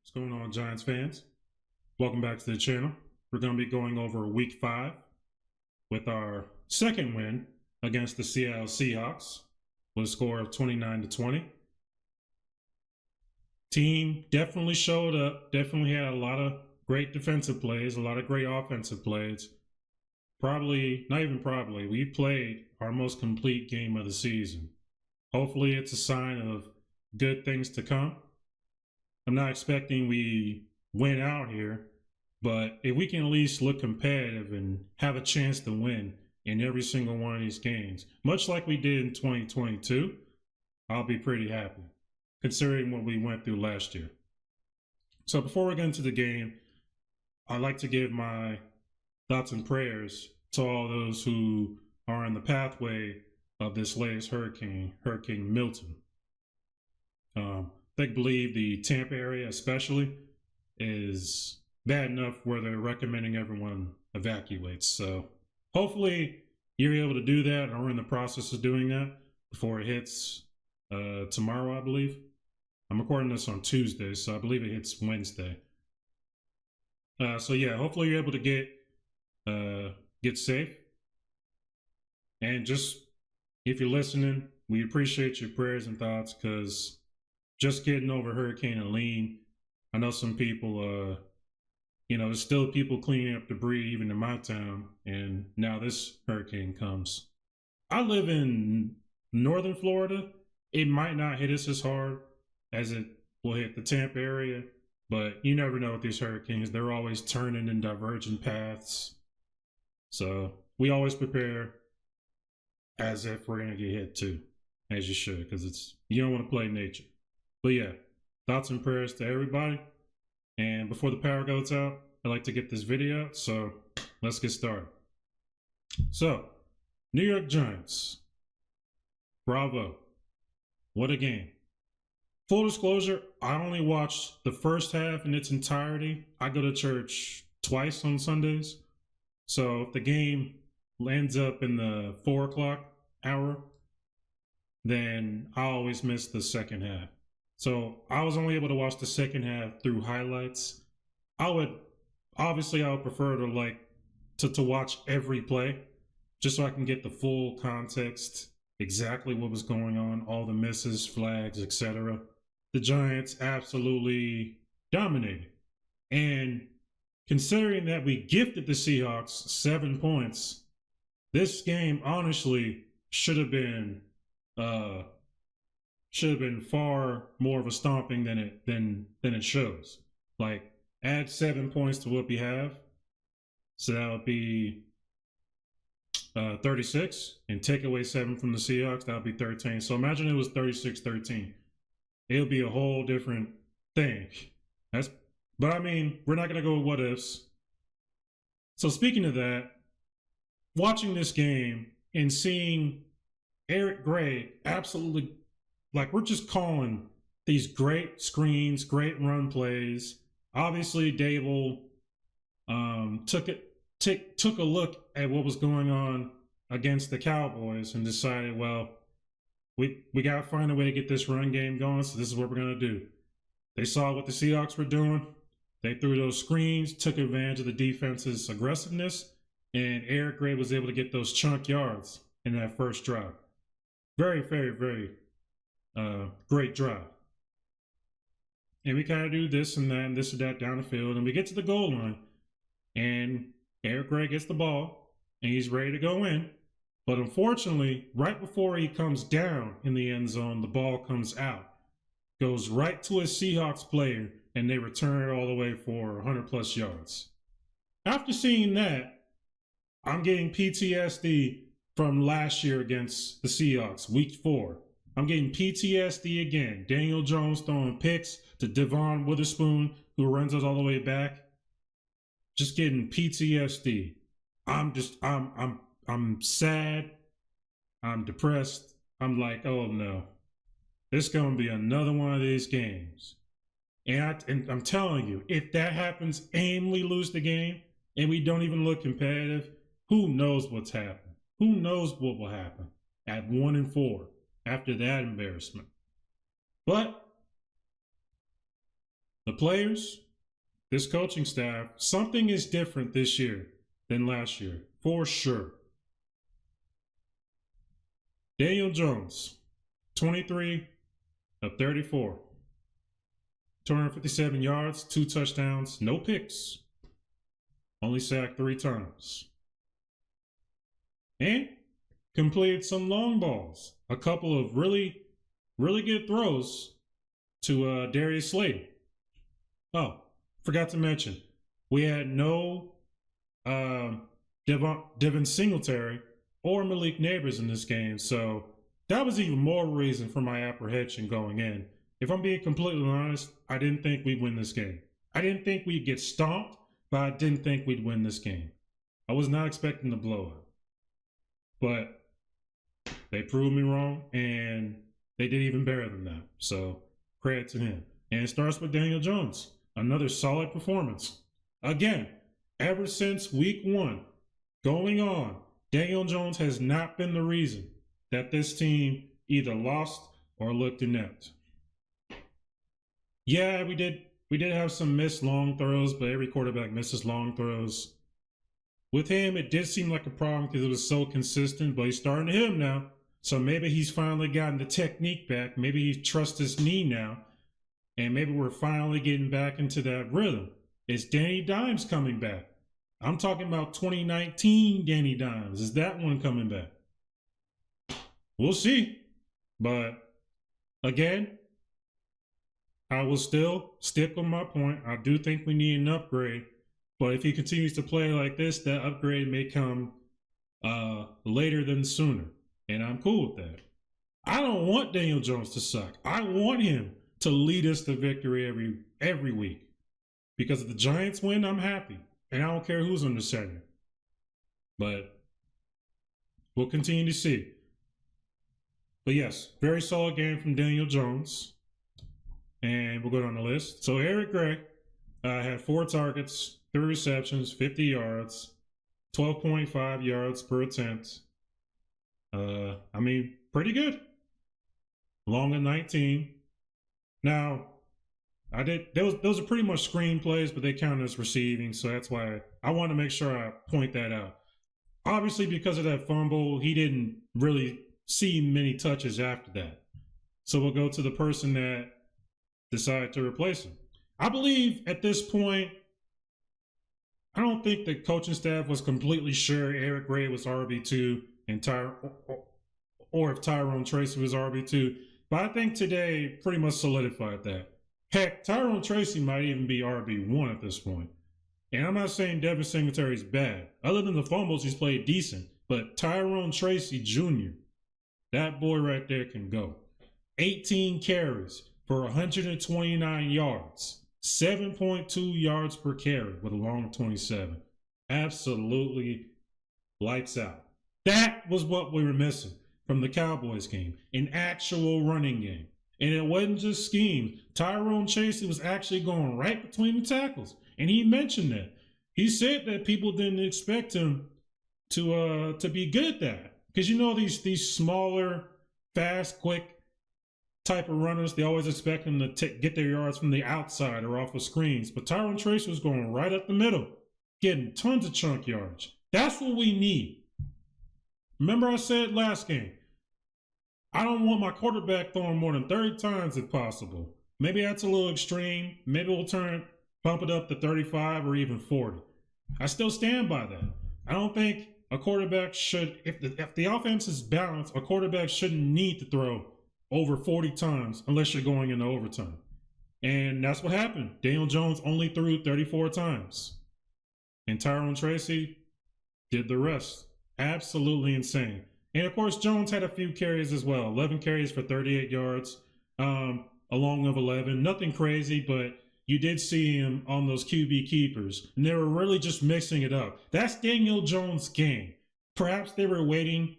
What's going on, Giants fans? Welcome back to the channel. We're going to be going over week 5 with our second win against the Seattle Seahawks with a score of 29-20. Team definitely showed up, definitely had a lot of great defensive plays, a lot of great offensive plays. We played our most complete game of the season. Hopefully it's a sign of good things to come. I'm not expecting we win out here, but if we can at least look competitive and have a chance to win in every single one of these games, much like we did in 2022, I'll be pretty happy, considering what we went through last year. So before we get into the game, I'd like to give my thoughts and prayers to all those who are in the pathway of this latest hurricane, Hurricane Milton. They believe the Tampa area especially is bad enough where they're recommending everyone evacuates. So hopefully you're able to do that, or in the process of doing that before it hits tomorrow, I believe. I'm recording this on Tuesday, so I believe it hits Wednesday. So yeah, hopefully you're able to get safe. And just, if you're listening, we appreciate your prayers and thoughts, because just getting over Hurricane Helene, I know some people, there's still people cleaning up debris even in my town, and now this hurricane comes. I live in northern Florida. It might not hit us as hard as it will hit the Tampa area, but you never know with these hurricanes. They're always turning in divergent paths. So we always prepare as if we're going to get hit too, as you should, because you don't want to play nature. But yeah, thoughts and prayers to everybody. And before the power goes out, I'd like to get this video out, so let's get started. So, New York Giants. Bravo. What a game. Full disclosure, I only watched the first half in its entirety. I go to church twice on Sundays. So if the game ends up in the 4 o'clock hour, then I always miss the second half. So I was only able to watch the second half through highlights. I would prefer to watch every play, just so I can get the full context, exactly what was going on, all the misses, flags, etc. The Giants absolutely dominated. And considering that we gifted the Seahawks 7 points, this game honestly should have been far more of a stomping than it shows. Like, add 7 points to what we have, so that would be 36, and take away 7 from the Seahawks, that would be 13. So imagine it was 36-13. It'll be a whole different thing. But I mean, we're not gonna go with what ifs. So speaking of that, watching this game and seeing Eric Gray absolutely, we're just calling these great screens, great run plays. Obviously, Dable took a look at what was going on against the Cowboys and decided, well, we got to find a way to get this run game going, so this is what we're going to do. They saw what the Seahawks were doing. They threw those screens, took advantage of the defense's aggressiveness, and Eric Gray was able to get those chunk yards in that first drive. Very, very, very great drive. And we kind of do this and that and this and that down the field, and we get to the goal line, and Eric Gray gets the ball, and he's ready to go in. But unfortunately, right before he comes down in the end zone, the ball comes out, goes right to a Seahawks player, and they return it all the way for 100+ yards. After seeing that, I'm getting PTSD from last year against the Seahawks, week 4. I'm getting PTSD again. Daniel Jones throwing picks to Devon Witherspoon, who runs us all the way back. Just getting PTSD. I'm sad. I'm depressed. I'm like, oh no, this is going to be another one of these games. And I'm telling you, if that happens and we lose the game and we don't even look competitive, who knows what's happened? Who knows what will happen at 1-4 after that embarrassment? But the players, this coaching staff, something is different this year than last year, for sure. Daniel Jones, 23 of 34. 257 yards, 2 touchdowns, no picks. Only sacked 3 times. And completed some long balls. A couple of really good throws to Darius Slayton. Oh, forgot to mention, we had no Devin Singletary or Malik Nabers in this game, so that was even more reason for my apprehension going in. If I'm being completely honest, I didn't think we'd win this game. I didn't think we'd get stomped, but I didn't think we'd win this game. I was not expecting the blowout. But they proved me wrong, and they did even better than that. So credit to him. And it starts with Daniel Jones. Another solid performance. Again, ever since week 1 going on, Daniel Jones has not been the reason that this team either lost or looked inept. Yeah, we did have some missed long throws, but every quarterback misses long throws. With him, it did seem like a problem because it was so consistent, but he's starting to hit him now. So maybe he's finally gotten the technique back. Maybe he trusts his knee now. And maybe we're finally getting back into that rhythm. Is Danny Dimes coming back? I'm talking about 2019 Danny Dimes. Is that one coming back? We'll see. But again, I will still stick with my point. I do think we need an upgrade. But if he continues to play like this, that upgrade may come later than sooner. And I'm cool with that. I don't want Daniel Jones to suck. I want him to lead us to victory every week. Because if the Giants win, I'm happy. And I don't care who's on the center. But we'll continue to see. But yes, very solid game from Daniel Jones. And we'll go down the list. So Eric Gray had 4 targets, 3 receptions, 50 yards, 12.5 yards per attempt. I mean, pretty good. Long at 19. Now, those are pretty much screen plays, but they count as receiving, so that's why I want to make sure I point that out. Obviously, because of that fumble, he didn't really see many touches after that. So we'll go to the person that decided to replace him. I believe at this point, I don't think the coaching staff was completely sure Eric Gray was RB2 or if Tyrone Tracy was RB2. But I think today pretty much solidified that. Heck, Tyrone Tracy might even be RB1 at this point. And I'm not saying Devin Singletary is bad. Other than the fumbles, he's played decent. But Tyrone Tracy Jr., that boy right there can go. 18 carries for 129 yards. 7.2 yards per carry with a long 27. Absolutely lights out. That was what we were missing from the Cowboys game. An actual running game. And it wasn't just schemes. Tyrone Tracy was actually going right between the tackles. And he mentioned that. He said that people didn't expect him to be good at that. Because you know these smaller, fast, quick type of runners, they always expect them to get their yards from the outside or off of screens. But Tyrone Tracy was going right up the middle, getting tons of chunk yards. That's what we need. Remember I said last game, I don't want my quarterback throwing more than 30 times if possible. Maybe that's a little extreme. Maybe we'll bump it up to 35 or even 40. I still stand by that. I don't think a quarterback should, if the offense is balanced, a quarterback shouldn't need to throw over 40 times unless you're going into overtime. And that's what happened. Daniel Jones only threw 34 times. And Tyrone Tracy did the rest. Absolutely insane. And of course, Jones had a few carries as well. 11 carries for 38 yards, along of 11. Nothing crazy, but you did see him on those QB keepers. And they were really just mixing it up. That's Daniel Jones' game. Perhaps they were waiting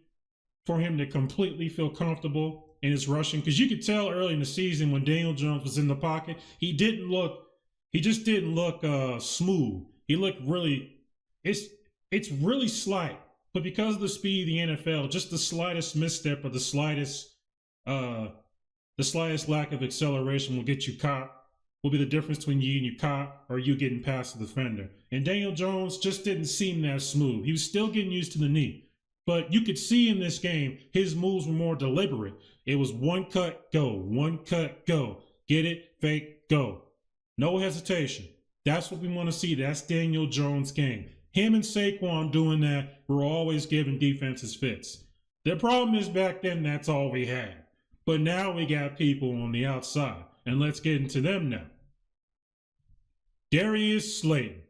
for him to completely feel comfortable in his rushing. Because you could tell early in the season when Daniel Jones was in the pocket, he just didn't look smooth. He looked really, it's really slight. But because of the speed of the NFL, just the slightest misstep or the slightest lack of acceleration will get you caught will be the difference between you and you caught or you getting past the defender. And Daniel Jones just didn't seem that smooth. He was still getting used to the knee. But you could see in this game, his moves were more deliberate. It was one cut, go, one cut, go. Get it, fake, go. No hesitation. That's what we want to see. That's Daniel Jones' game. Him and Saquon doing that were always giving defenses fits. The problem is back then, that's all we had. But now we got people on the outside. And let's get into them now. Darius Slayton.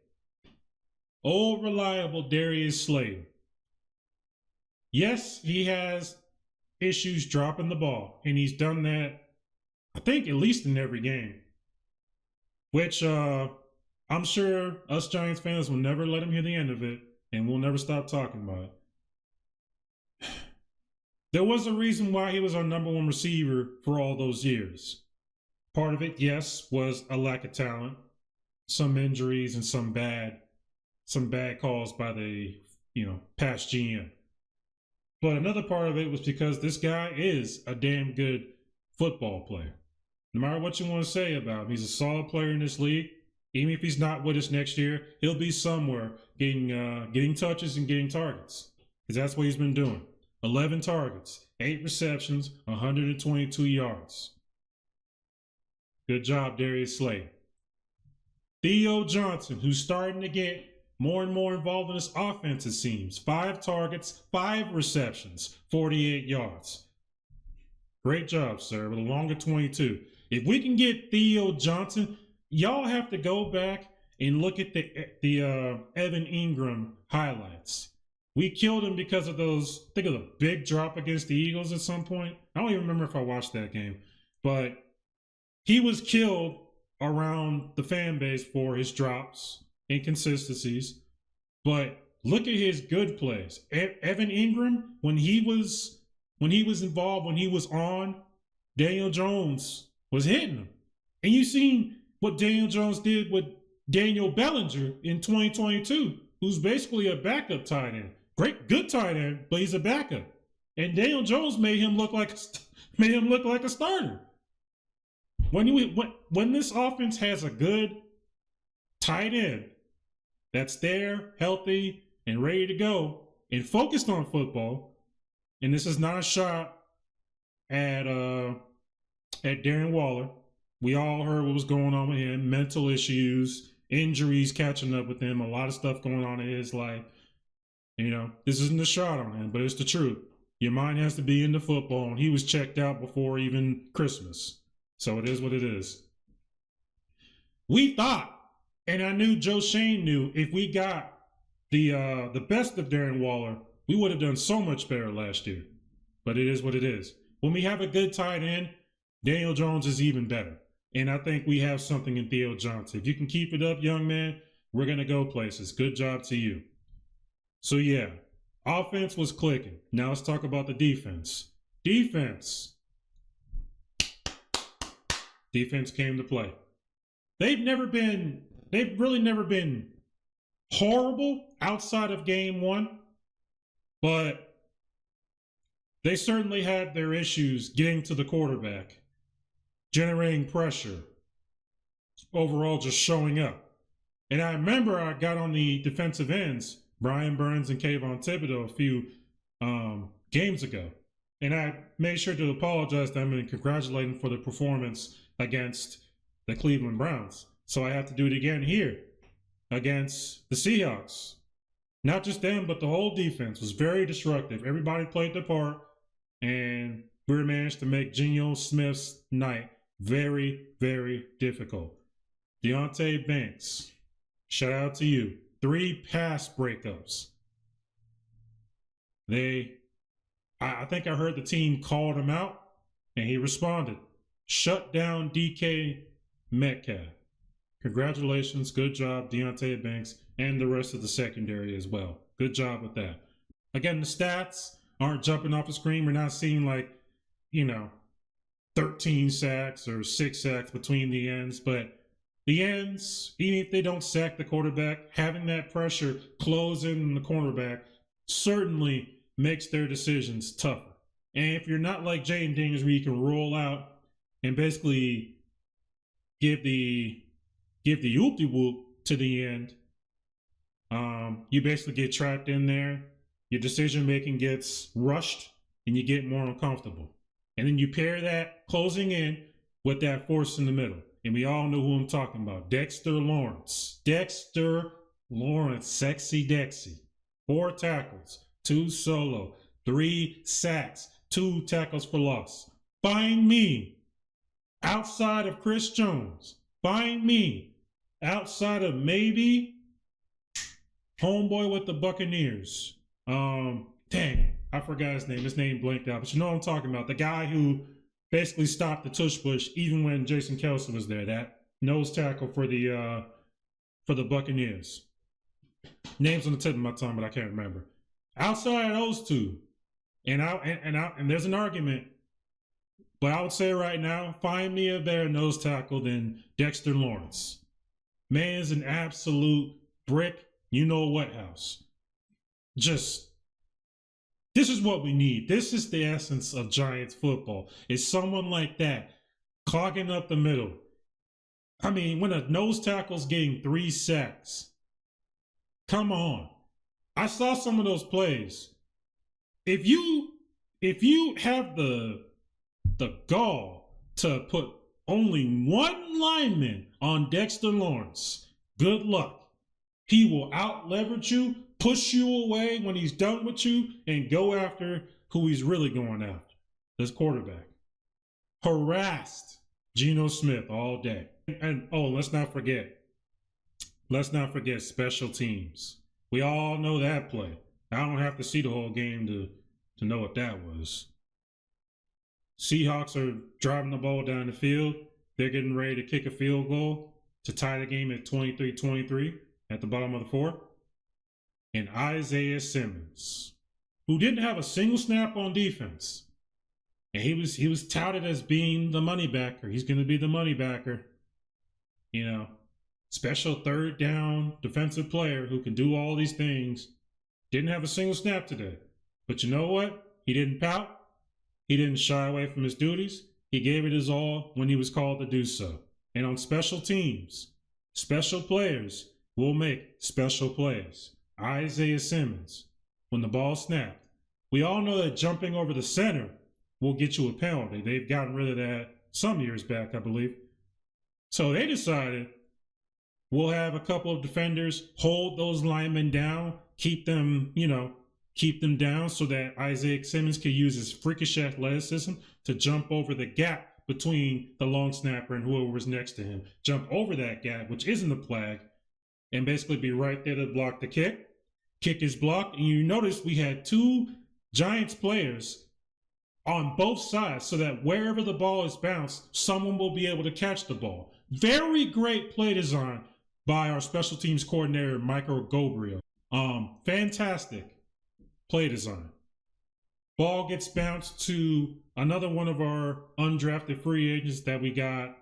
Old reliable Darius Slayton. Yes, he has issues dropping the ball, and he's done that, I think, at least in every game. Which I'm sure us Giants fans will never let him hear the end of it, and we'll never stop talking about it. There was a reason why he was our number one receiver for all those years. Part of it, yes, was a lack of talent, some injuries, and some bad calls by the, past GM. But another part of it was because this guy is a damn good football player. No matter what you want to say about him, he's a solid player in this league. Even if he's not with us next year, he'll be somewhere getting touches and getting targets. Because that's what he's been doing. 11 targets, 8 receptions, 122 yards. Good job, Darius Slayton. Theo Johnson, who's starting to get more and more involved in this offense, it seems. 5 targets, 5 receptions, 48 yards. Great job, sir, with a longer 22. If we can get Theo Johnson, y'all have to go back and look at the Evan Ingram highlights. We killed him because of those, think of the big drop against the Eagles at some point. I don't even remember if I watched that game, but he was killed around the fan base for his drops, inconsistencies. But look at his good plays. Evan Ingram, when he was involved, when he was on, Daniel Jones was hitting him. And you've seen what Daniel Jones did with Daniel Bellinger in 2022, who's basically a backup tight end. Good tight end, but he's a backup. And Daniel Jones made him look like a starter. When this offense has a good tight end that's there, healthy, and ready to go, and focused on football, and this is not a shot at Darren Waller. We all heard what was going on with him, mental issues, injuries catching up with him, a lot of stuff going on in his life. This isn't a shot on him, but it's the truth. Your mind has to be into football, and he was checked out before even Christmas. So it is what it is. We thought, and I knew Joe Shane knew, if we got the best of Darren Waller, we would have done so much better last year. But it is what it is. When we have a good tight end, Daniel Jones is even better. And I think we have something in Theo Johnson. If you can keep it up, young man, we're going to go places. Good job to you. So yeah, offense was clicking. Now let's talk about the defense. Defense came to play. They've really never been horrible outside of game 1, but they certainly had their issues getting to the quarterback, generating pressure, overall just showing up. And I remember I got on the defensive ends, Brian Burns and Kayvon Thibodeau, a few games ago. And I made sure to apologize to them and congratulate them for the performance against the Cleveland Browns. So I have to do it again here against the Seahawks. Not just them, but the whole defense was very disruptive. Everybody played their part, and we managed to make Geno Smith's night very, very difficult. Deonte Banks, shout out to you. 3 pass breakups. I think I heard the team called him out, and he responded. Shut down DK Metcalf. Congratulations. Good job, Deonte Banks, and the rest of the secondary as well. Good job with that. Again, the stats aren't jumping off the screen. We're not seeing 13 sacks or 6 sacks between the ends, but the ends, even if they don't sack the quarterback, having that pressure close in the cornerback certainly makes their decisions tougher. And if you're not like Jaden Daniels, where you can roll out and basically give the oopty whoop to the end, you basically get trapped in there. Your decision making gets rushed and you get more uncomfortable. And then you pair that closing in with that force in the middle. And we all know who I'm talking about. Dexter Lawrence. Dexter Lawrence, sexy Dexy. 4 tackles, 2 solo, 3 sacks, 2 tackles for loss. Find me outside of Chris Jones. Find me outside of maybe homeboy with the Buccaneers. Dang, I forgot his name. His name blanked out, but you know what I'm talking about. The guy who basically stopped the tush push even when Jason Kelce was there. That nose tackle for the Buccaneers. Names on the tip of my tongue, but I can't remember. Outside of those two, and there's an argument, but I would say right now, find me a better nose tackle than Dexter Lawrence. Man's an absolute brick, you know what house. Just, this is what we need. This is the essence of Giants football. It's someone like that clogging up the middle. I mean, when a nose tackle's getting 3 sacks, come on. I saw some of those plays. If you have the gall to put only 1 lineman on Dexter Lawrence, good luck. He will out-leverage you, push you away when he's done with you, and go after who he's really going after, this quarterback. Harassed Geno Smith all day. And let's not forget special teams. We all know that play. I don't have to see the whole game to know what that was. Seahawks are driving the ball down the field. They're getting ready to kick a field goal to tie the game at 23-23 at the bottom of the 4th. And Isaiah Simmons, who didn't have a single snap on defense, and he was touted as being the money backer. He's going to be the money backer. You know, special 3rd down defensive player who can do all these things. Didn't have a single snap today. But you know what? He didn't pout. He didn't shy away from his duties. He gave it his all when he was called to do so. And on special teams, special players will make special plays. Isaiah Simmons, when the ball snapped. We all know that jumping over the center will get you a penalty. They've gotten rid of that some years back, I believe. So they decided we'll have a couple of defenders hold those linemen down, keep them down so that Isaiah Simmons can use his freakish athleticism to jump over the gap between the long snapper and whoever was next to him. Jump over that gap, which isn't a flag, and basically be right there to block the kick. Kick is blocked, and you notice we had 2 Giants players on both sides so that wherever the ball is bounced, someone will be able to catch the ball. Very great play design by our special teams coordinator, Michael Gobrio. Fantastic play design. Ball gets bounced to another one of our undrafted free agents that we got,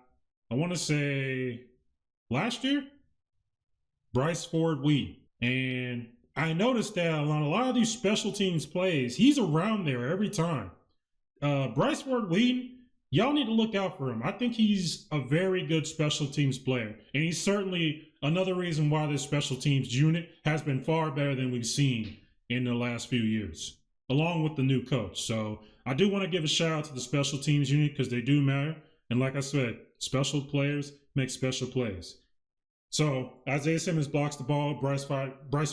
I want to say, last year? Bryce Ford-Wheaton. And I noticed that on a lot of these special teams plays, he's around there every time. Bryce Ford-Wheaton, y'all need to look out for him. I think he's a very good special teams player. And he's certainly another reason why this special teams unit has been far better than we've seen in the last few years, along with the new coach. So I do want to give a shout out to the special teams unit because they do matter. And like I said, special players make special plays. So Isaiah Simmons blocks the ball. Bryce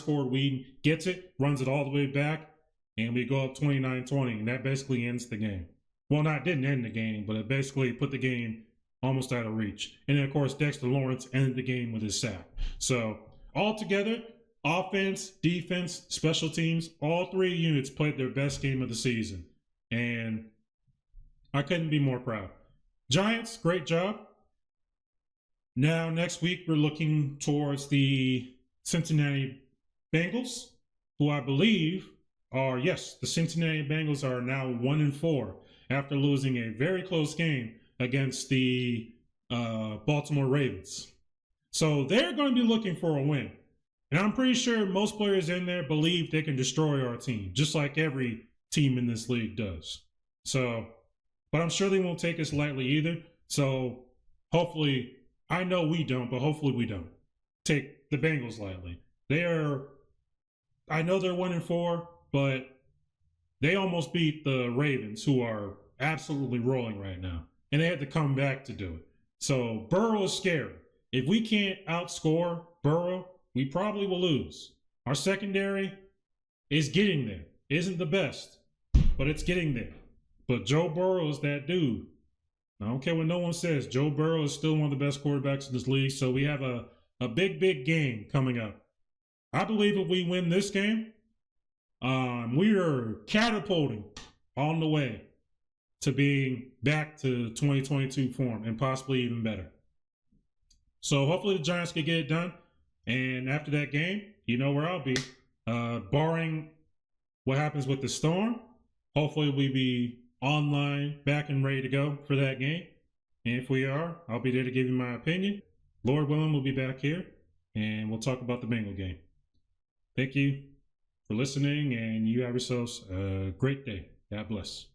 Ford-Wheaton gets it, runs it all the way back, and we go up 29-20, and that basically ends the game. Well, it didn't end the game, but it basically put the game almost out of reach. And then, of course, Dexter Lawrence ended the game with his sack. So altogether, offense, defense, special teams, all 3 units played their best game of the season. And I couldn't be more proud. Giants, great job. Now, next week, we're looking towards the Cincinnati Bengals, who I believe are, yes, the Cincinnati Bengals are now 1-4 after losing a very close game against the Baltimore Ravens. So they're going to be looking for a win. And I'm pretty sure most players in there believe they can destroy our team, just like every team in this league does. So, but I'm sure they won't take us lightly either. So hopefully I know we don't, but hopefully we don't take the Bengals lightly. I know they're 1-4, but they almost beat the Ravens, who are absolutely rolling right now. And they had to come back to do it. So Burrow is scary. If we can't outscore Burrow, we probably will lose. Our secondary is getting there. Isn't the best, but it's getting there. But Joe Burrow is that dude. I don't care what no one says. Joe Burrow is still one of the best quarterbacks in this league. So we have a big, big game coming up. I believe if we win this game, we are catapulting on the way to being back to 2022 form and possibly even better. So hopefully the Giants can get it done. And after that game, you know where I'll be. Barring what happens with the storm, hopefully we'll be online, back and ready to go for that game. And if we are, I'll be there to give you my opinion. Lord willing, we'll be back here and we'll talk about the Bengal game. Thank you for listening, and you have yourselves a great day. God bless.